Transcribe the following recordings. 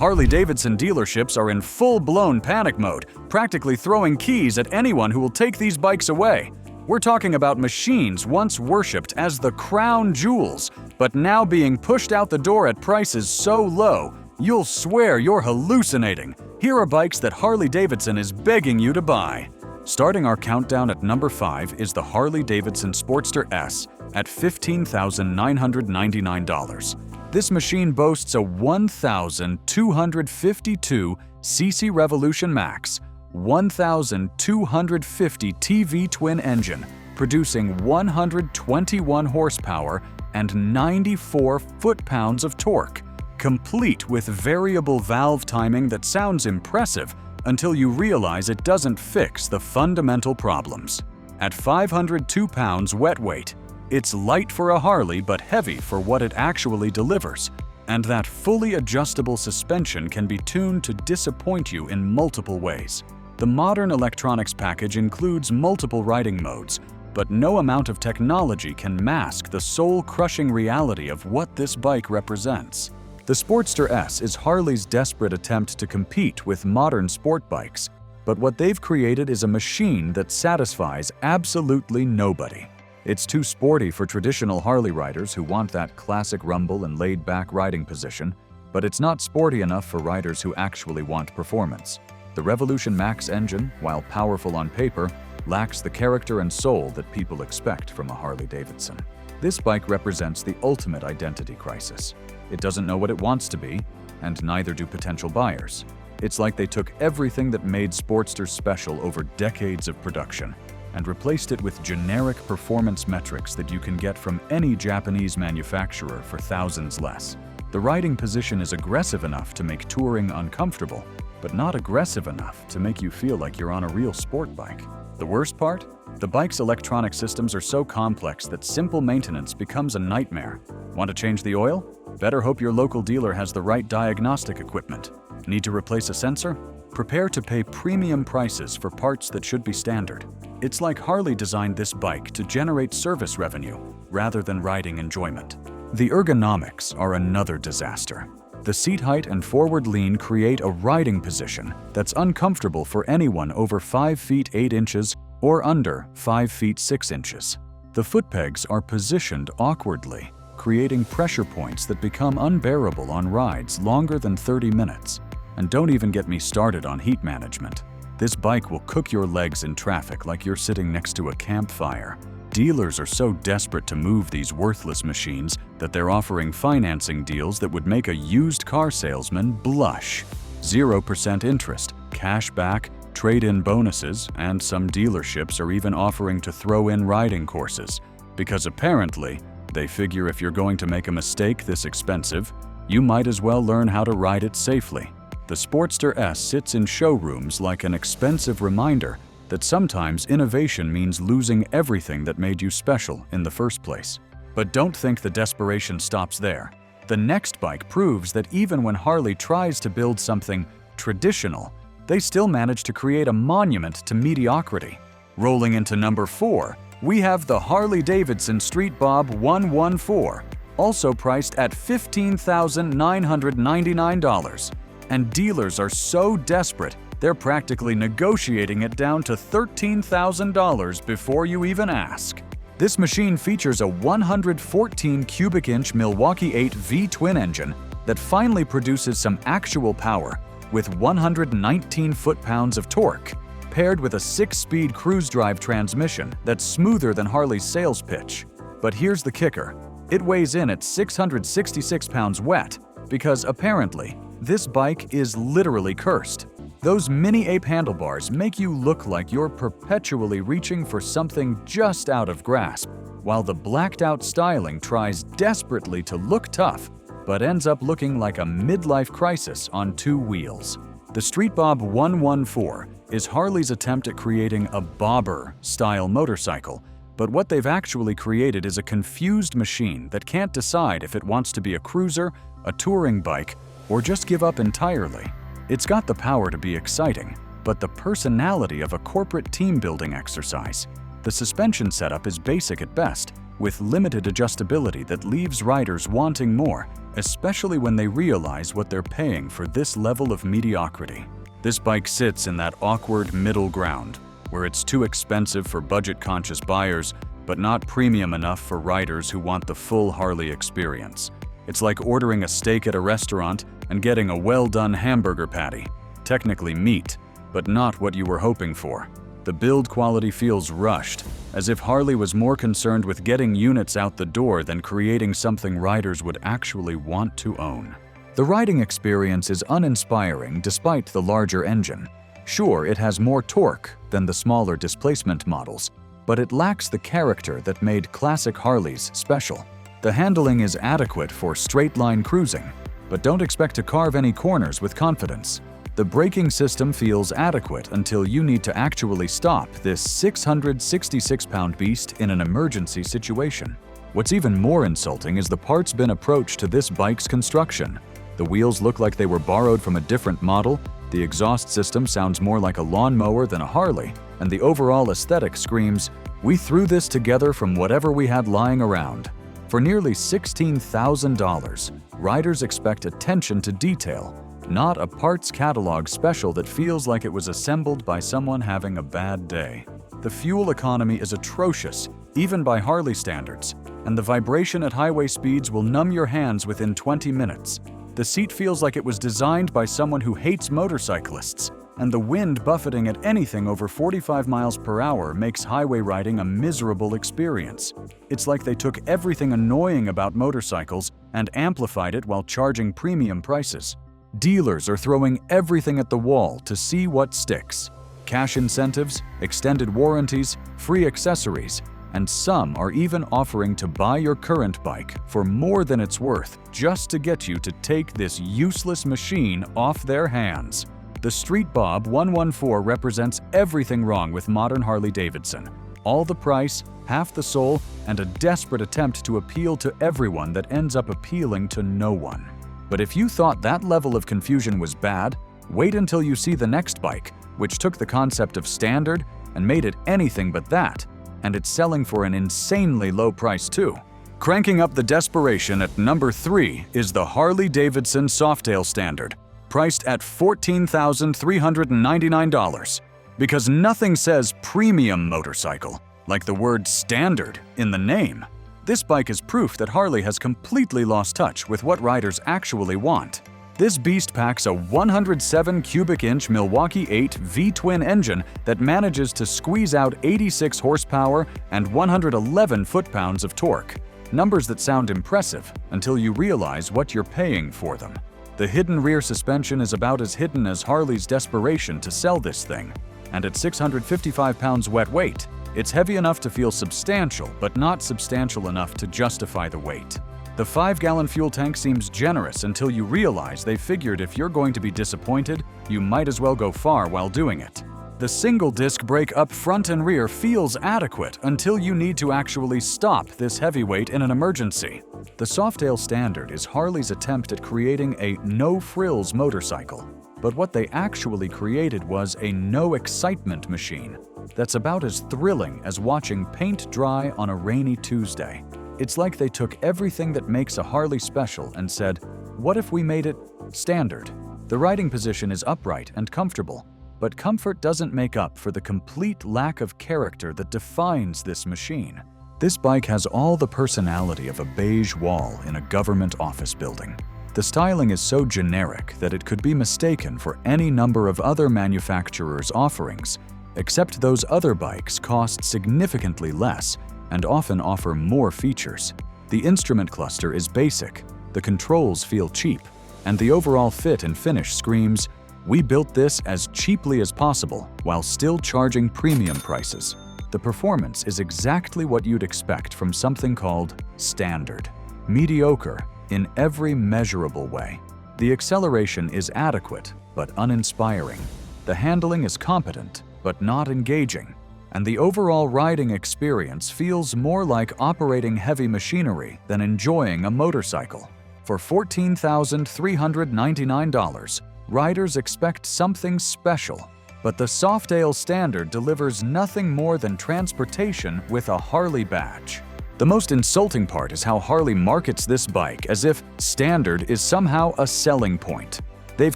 Harley-Davidson dealerships are in full-blown panic mode, practically throwing keys at anyone who will take these bikes away. We're talking about machines once worshipped as the crown jewels, but now being pushed out the door at prices so low, you'll swear you're hallucinating. Here are bikes that Harley-Davidson is begging you to buy. Starting our countdown at number 5 is the Harley-Davidson Sportster S at $15,999. This machine boasts a 1,252 cc Revolution Max, 1,250 TV twin engine, producing 121 horsepower and 94 foot-pounds of torque, complete with variable valve timing that sounds impressive until you realize it doesn't fix the fundamental problems. At 502 pounds wet weight, it's light for a Harley but heavy for what it actually delivers, and that fully adjustable suspension can be tuned to disappoint you in multiple ways. The modern electronics package includes multiple riding modes, but no amount of technology can mask the soul-crushing reality of what this bike represents. The Sportster S is Harley's desperate attempt to compete with modern sport bikes, but what they've created is a machine that satisfies absolutely nobody. It's too sporty for traditional Harley riders who want that classic rumble and laid-back riding position, but it's not sporty enough for riders who actually want performance. The Revolution Max engine, while powerful on paper, lacks the character and soul that people expect from a Harley-Davidson. This bike represents the ultimate identity crisis. It doesn't know what it wants to be, and neither do potential buyers. It's like they took everything that made Sportster special over decades of production and replaced it with generic performance metrics that you can get from any Japanese manufacturer for thousands less. The riding position is aggressive enough to make touring uncomfortable, but not aggressive enough to make you feel like you're on a real sport bike. The worst part? The bike's electronic systems are so complex that simple maintenance becomes a nightmare. Want to change the oil? Better hope your local dealer has the right diagnostic equipment. Need to replace a sensor? Prepare to pay premium prices for parts that should be standard. It's like Harley designed this bike to generate service revenue rather than riding enjoyment. The ergonomics are another disaster. The seat height and forward lean create a riding position that's uncomfortable for anyone over 5 feet 8 inches or under 5 feet 6 inches. The foot pegs are positioned awkwardly, creating pressure points that become unbearable on rides longer than 30 minutes. And don't even get me started on heat management. This bike will cook your legs in traffic like you're sitting next to a campfire. Dealers are so desperate to move these worthless machines that they're offering financing deals that would make a used car salesman blush. 0% interest, cash back, trade-in bonuses, and some dealerships are even offering to throw in riding courses, because apparently they figure if you're going to make a mistake this expensive, you might as well learn how to ride it safely. The Sportster S sits in showrooms like an expensive reminder that sometimes innovation means losing everything that made you special in the first place. But don't think the desperation stops there. The next bike proves that even when Harley tries to build something traditional, they still manage to create a monument to mediocrity. Rolling into number 4, we have the Harley-Davidson Street Bob 114, also priced at $15,999. And dealers are so desperate, they're practically negotiating it down to $13,000 before you even ask. This machine features a 114 cubic inch Milwaukee 8 V twin engine that finally produces some actual power with 119 foot-pounds of torque, paired with a 6-speed cruise drive transmission that's smoother than Harley's sales pitch. But here's the kicker. It weighs in at 666 pounds wet, because apparently, this bike is literally cursed. Those mini ape handlebars make you look like you're perpetually reaching for something just out of grasp, while the blacked-out styling tries desperately to look tough, but ends up looking like a midlife crisis on 2 wheels. The Street Bob 114 is Harley's attempt at creating a bobber-style motorcycle, but what they've actually created is a confused machine that can't decide if it wants to be a cruiser, a touring bike, or just give up entirely. It's got the power to be exciting, but the personality of a corporate team-building exercise. The suspension setup is basic at best, with limited adjustability that leaves riders wanting more, especially when they realize what they're paying for this level of mediocrity. This bike sits in that awkward middle ground, where it's too expensive for budget-conscious buyers, but not premium enough for riders who want the full Harley experience. It's like ordering a steak at a restaurant and getting a well-done hamburger patty. Technically meat, but not what you were hoping for. The build quality feels rushed, as if Harley was more concerned with getting units out the door than creating something riders would actually want to own. The riding experience is uninspiring despite the larger engine. Sure, it has more torque than the smaller displacement models, but it lacks the character that made classic Harleys special. The handling is adequate for straight-line cruising, but don't expect to carve any corners with confidence. The braking system feels adequate until you need to actually stop this 666-pound beast in an emergency situation. What's even more insulting is the parts bin approach to this bike's construction. The wheels look like they were borrowed from a different model, the exhaust system sounds more like a lawnmower than a Harley, and the overall aesthetic screams, "We threw this together from whatever we had lying around." For nearly $16,000, riders expect attention to detail, not a parts catalog special that feels like it was assembled by someone having a bad day. The fuel economy is atrocious, even by Harley standards, and the vibration at highway speeds will numb your hands within 20 minutes. The seat feels like it was designed by someone who hates motorcyclists, and the wind buffeting at anything over 45 miles per hour makes highway riding a miserable experience. It's like they took everything annoying about motorcycles and amplified it while charging premium prices. Dealers are throwing everything at the wall to see what sticks. Cash incentives, extended warranties, free accessories, and some are even offering to buy your current bike for more than it's worth just to get you to take this useless machine off their hands. The Street Bob 114 represents everything wrong with modern Harley-Davidson. All the price, half the soul, and a desperate attempt to appeal to everyone that ends up appealing to no one. But if you thought that level of confusion was bad, wait until you see the next bike, which took the concept of standard and made it anything but that, and it's selling for an insanely low price too. Cranking up the desperation at number 3 is the Harley-Davidson Softail Standard, priced at $14,399. Because nothing says premium motorcycle like the word standard in the name. This bike is proof that Harley has completely lost touch with what riders actually want. This beast packs a 107 cubic inch Milwaukee 8 V-twin engine that manages to squeeze out 86 horsepower and 111 foot-pounds of torque. Numbers that sound impressive until you realize what you're paying for them. The hidden rear suspension is about as hidden as Harley's desperation to sell this thing. And at 655 pounds wet weight, it's heavy enough to feel substantial, but not substantial enough to justify the weight. The 5-gallon fuel tank seems generous until you realize they figured if you're going to be disappointed, you might as well go far while doing it. The single-disc brake up front and rear feels adequate until you need to actually stop this heavyweight in an emergency. The Softail Standard is Harley's attempt at creating a no-frills motorcycle. But what they actually created was a no-excitement machine that's about as thrilling as watching paint dry on a rainy Tuesday. It's like they took everything that makes a Harley special and said, what if we made it standard? The riding position is upright and comfortable, but comfort doesn't make up for the complete lack of character that defines this machine. This bike has all the personality of a beige wall in a government office building. The styling is so generic that it could be mistaken for any number of other manufacturers' offerings, except those other bikes cost significantly less and often offer more features. The instrument cluster is basic, the controls feel cheap, and the overall fit and finish screams, "We built this as cheaply as possible while still charging premium prices." The performance is exactly what you'd expect from something called standard. Mediocre in every measurable way. The acceleration is adequate, but uninspiring. The handling is competent, but not engaging. And the overall riding experience feels more like operating heavy machinery than enjoying a motorcycle. For $14,399, riders expect something special, but the Softail Standard delivers nothing more than transportation with a Harley badge. The most insulting part is how Harley markets this bike as if standard is somehow a selling point. They've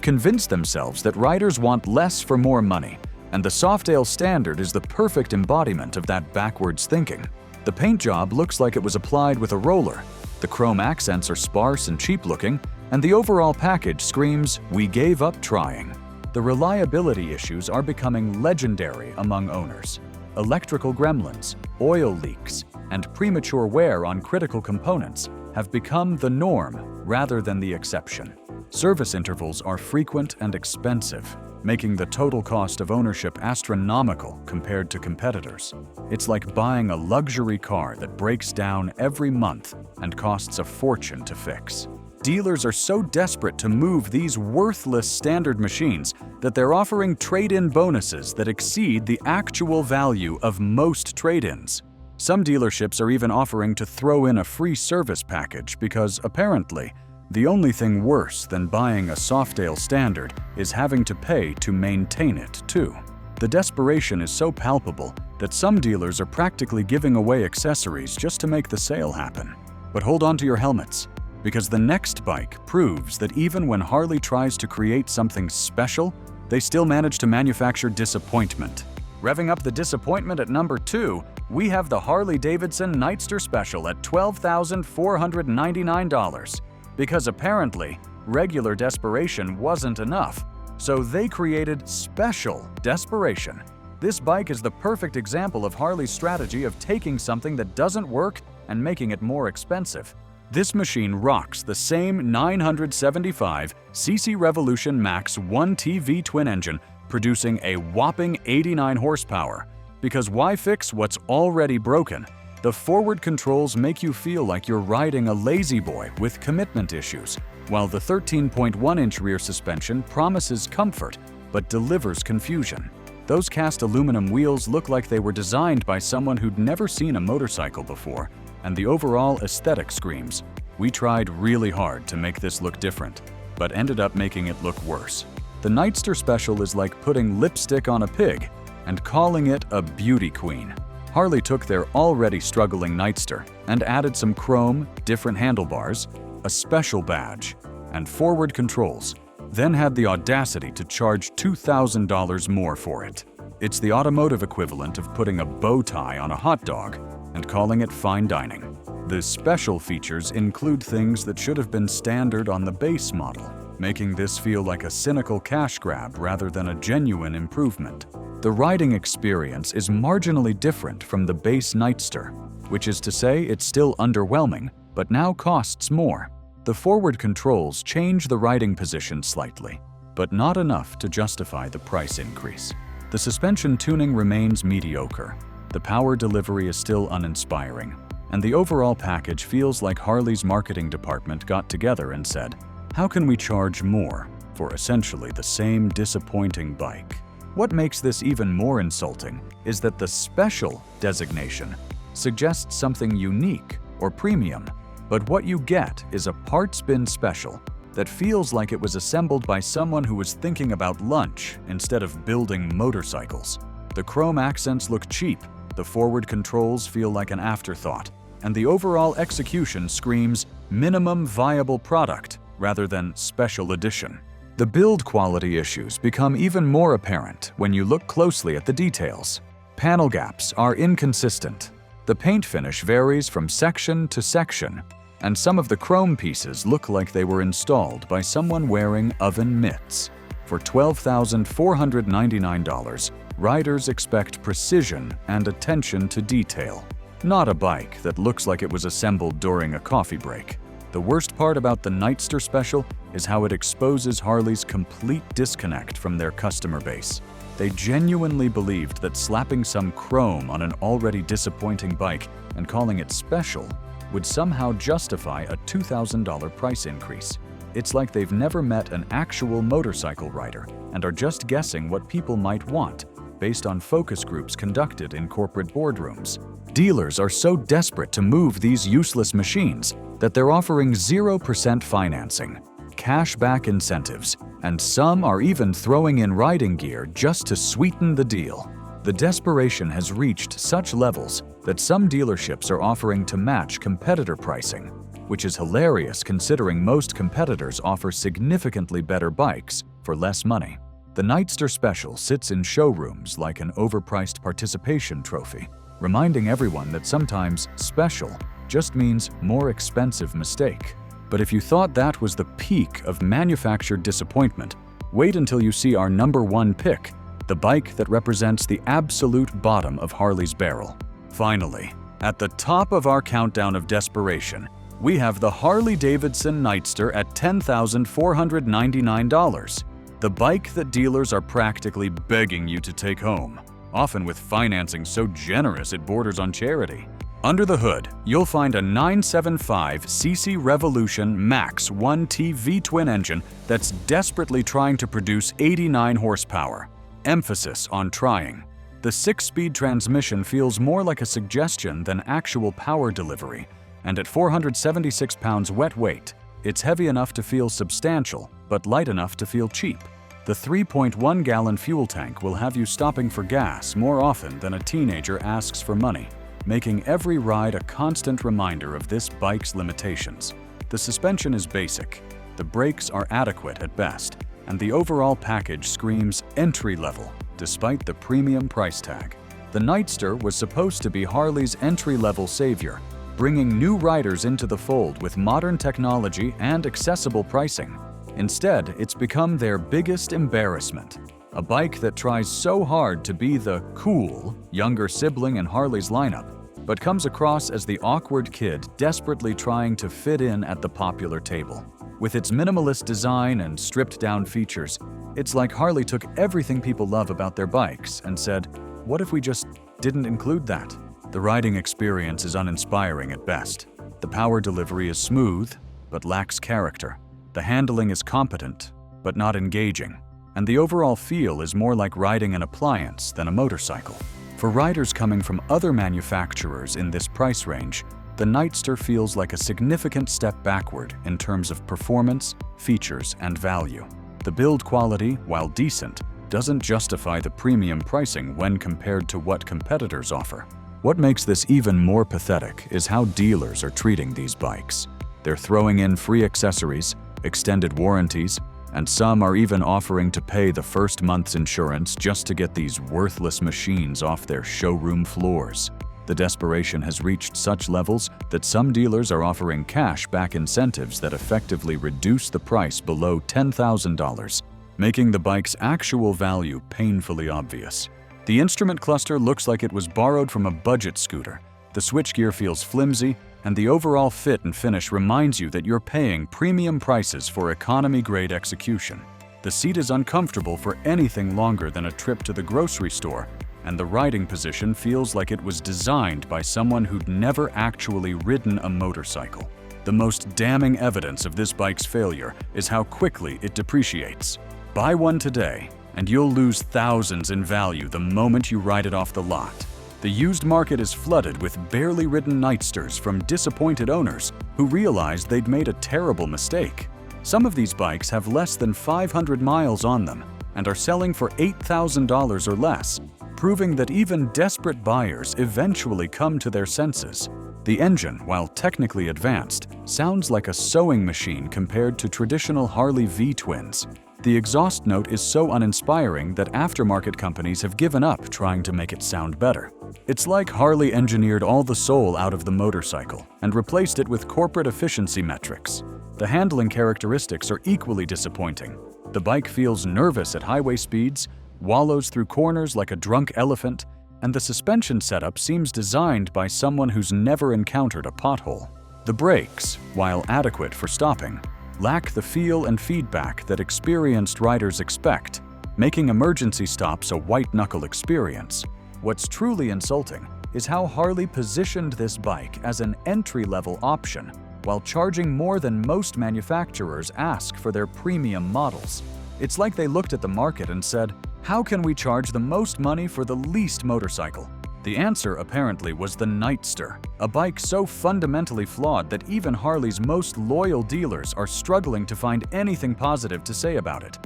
convinced themselves that riders want less for more money, and the Softail standard is the perfect embodiment of that backwards thinking. The paint job looks like it was applied with a roller, the chrome accents are sparse and cheap-looking, and the overall package screams, "We gave up trying." The reliability issues are becoming legendary among owners. Electrical gremlins, oil leaks, and premature wear on critical components have become the norm rather than the exception. Service intervals are frequent and expensive, making the total cost of ownership astronomical compared to competitors. It's like buying a luxury car that breaks down every month and costs a fortune to fix. Dealers are so desperate to move these worthless standard machines that they're offering trade-in bonuses that exceed the actual value of most trade-ins. Some dealerships are even offering to throw in a free service package because, apparently, the only thing worse than buying a Softail standard is having to pay to maintain it, too. The desperation is so palpable that some dealers are practically giving away accessories just to make the sale happen. But hold on to your helmets, because the next bike proves that even when Harley tries to create something special, they still manage to manufacture disappointment. Revving up the disappointment at number 2, we have the Harley-Davidson Nightster Special at $12,499. Because apparently, regular desperation wasn't enough, so they created special desperation. This bike is the perfect example of Harley's strategy of taking something that doesn't work and making it more expensive. This machine rocks the same 975cc Revolution Max 1TV twin engine, producing a whopping 89 horsepower. Because why fix what's already broken? The forward controls make you feel like you're riding a lazy boy with commitment issues, while the 13.1-inch rear suspension promises comfort but delivers confusion. Those cast aluminum wheels look like they were designed by someone who'd never seen a motorcycle before, and the overall aesthetic screams, "We tried really hard to make this look different, but ended up making it look worse." The Nightster Special is like putting lipstick on a pig and calling it a beauty queen. Harley took their already struggling Nightster and added some chrome, different handlebars, a special badge, and forward controls, then had the audacity to charge $2,000 more for it. It's the automotive equivalent of putting a bow tie on a hot dog and calling it fine dining. The special features include things that should have been standard on the base model, making this feel like a cynical cash grab rather than a genuine improvement. The riding experience is marginally different from the base Nightster, which is to say it's still underwhelming, but now costs more. The forward controls change the riding position slightly, but not enough to justify the price increase. The suspension tuning remains mediocre, the power delivery is still uninspiring, and the overall package feels like Harley's marketing department got together and said, "How can we charge more for essentially the same disappointing bike?" What makes this even more insulting is that the special designation suggests something unique or premium, but what you get is a parts bin special that feels like it was assembled by someone who was thinking about lunch instead of building motorcycles. The chrome accents look cheap, the forward controls feel like an afterthought, and the overall execution screams minimum viable product rather than special edition. The build quality issues become even more apparent when you look closely at the details. Panel gaps are inconsistent. The paint finish varies from section to section, and some of the chrome pieces look like they were installed by someone wearing oven mitts. For $12,499, riders expect precision and attention to detail, not a bike that looks like it was assembled during a coffee break. The worst part about the Nightster Special is how it exposes Harley's complete disconnect from their customer base. They genuinely believed that slapping some chrome on an already disappointing bike and calling it special would somehow justify a $2,000 price increase. It's like they've never met an actual motorcycle rider and are just guessing what people might want based on focus groups conducted in corporate boardrooms. Dealers are so desperate to move these useless machines that they're offering 0% financing, cash-back incentives, and some are even throwing in riding gear just to sweeten the deal. The desperation has reached such levels that some dealerships are offering to match competitor pricing, which is hilarious considering most competitors offer significantly better bikes for less money. The Nightster Special sits in showrooms like an overpriced participation trophy, reminding everyone that sometimes special just means more expensive mistake. But if you thought that was the peak of manufactured disappointment, wait until you see our #1 pick, the bike that represents the absolute bottom of Harley's barrel. Finally, at the top of our countdown of desperation, we have the Harley-Davidson Nightster at $10,499, the bike that dealers are practically begging you to take home, often with financing so generous it borders on charity. Under the hood, you'll find a 975cc Revolution Max 1T V-twin engine that's desperately trying to produce 89 horsepower. Emphasis on trying. The 6-speed transmission feels more like a suggestion than actual power delivery, and at 476 pounds wet weight, it's heavy enough to feel substantial, but light enough to feel cheap. The 3.1-gallon fuel tank will have you stopping for gas more often than a teenager asks for money, making every ride a constant reminder of this bike's limitations. The suspension is basic, the brakes are adequate at best, and the overall package screams entry-level, despite the premium price tag. The Nightster was supposed to be Harley's entry-level savior, bringing new riders into the fold with modern technology and accessible pricing. Instead, it's become their biggest embarrassment. A bike that tries so hard to be the cool younger sibling in Harley's lineup, but comes across as the awkward kid desperately trying to fit in at the popular table. With its minimalist design and stripped-down features, it's like Harley took everything people love about their bikes and said, what if we just didn't include that? The riding experience is uninspiring at best. The power delivery is smooth, but lacks character. The handling is competent, but not engaging. And the overall feel is more like riding an appliance than a motorcycle. For riders coming from other manufacturers in this price range, the Nightster feels like a significant step backward in terms of performance, features, and value. The build quality, while decent, doesn't justify the premium pricing when compared to what competitors offer. What makes this even more pathetic is how dealers are treating these bikes. They're throwing in free accessories, extended warranties, and some are even offering to pay the first month's insurance just to get these worthless machines off their showroom floors. The desperation has reached such levels that some dealers are offering cash-back incentives that effectively reduce the price below $10,000, making the bike's actual value painfully obvious. The instrument cluster looks like it was borrowed from a budget scooter. The switchgear feels flimsy, and the overall fit and finish reminds you that you're paying premium prices for economy-grade execution. The seat is uncomfortable for anything longer than a trip to the grocery store, and the riding position feels like it was designed by someone who'd never actually ridden a motorcycle. The most damning evidence of this bike's failure is how quickly it depreciates. Buy one today, and you'll lose thousands in value the moment you ride it off the lot. The used market is flooded with barely ridden Nightsters from disappointed owners who realized they'd made a terrible mistake. Some of these bikes have less than 500 miles on them and are selling for $8,000 or less, proving that even desperate buyers eventually come to their senses. The engine, while technically advanced, sounds like a sewing machine compared to traditional Harley V-twins. The exhaust note is so uninspiring that aftermarket companies have given up trying to make it sound better. It's like Harley engineered all the soul out of the motorcycle and replaced it with corporate efficiency metrics. The handling characteristics are equally disappointing. The bike feels nervous at highway speeds, wallows through corners like a drunk elephant, and the suspension setup seems designed by someone who's never encountered a pothole. The brakes, while adequate for stopping, lack the feel and feedback that experienced riders expect, making emergency stops a white-knuckle experience. What's truly insulting is how Harley positioned this bike as an entry-level option, while charging more than most manufacturers ask for their premium models. It's like they looked at the market and said, how can we charge the most money for the least motorcycle? The answer apparently was the Nightster, a bike so fundamentally flawed that even Harley's most loyal dealers are struggling to find anything positive to say about it.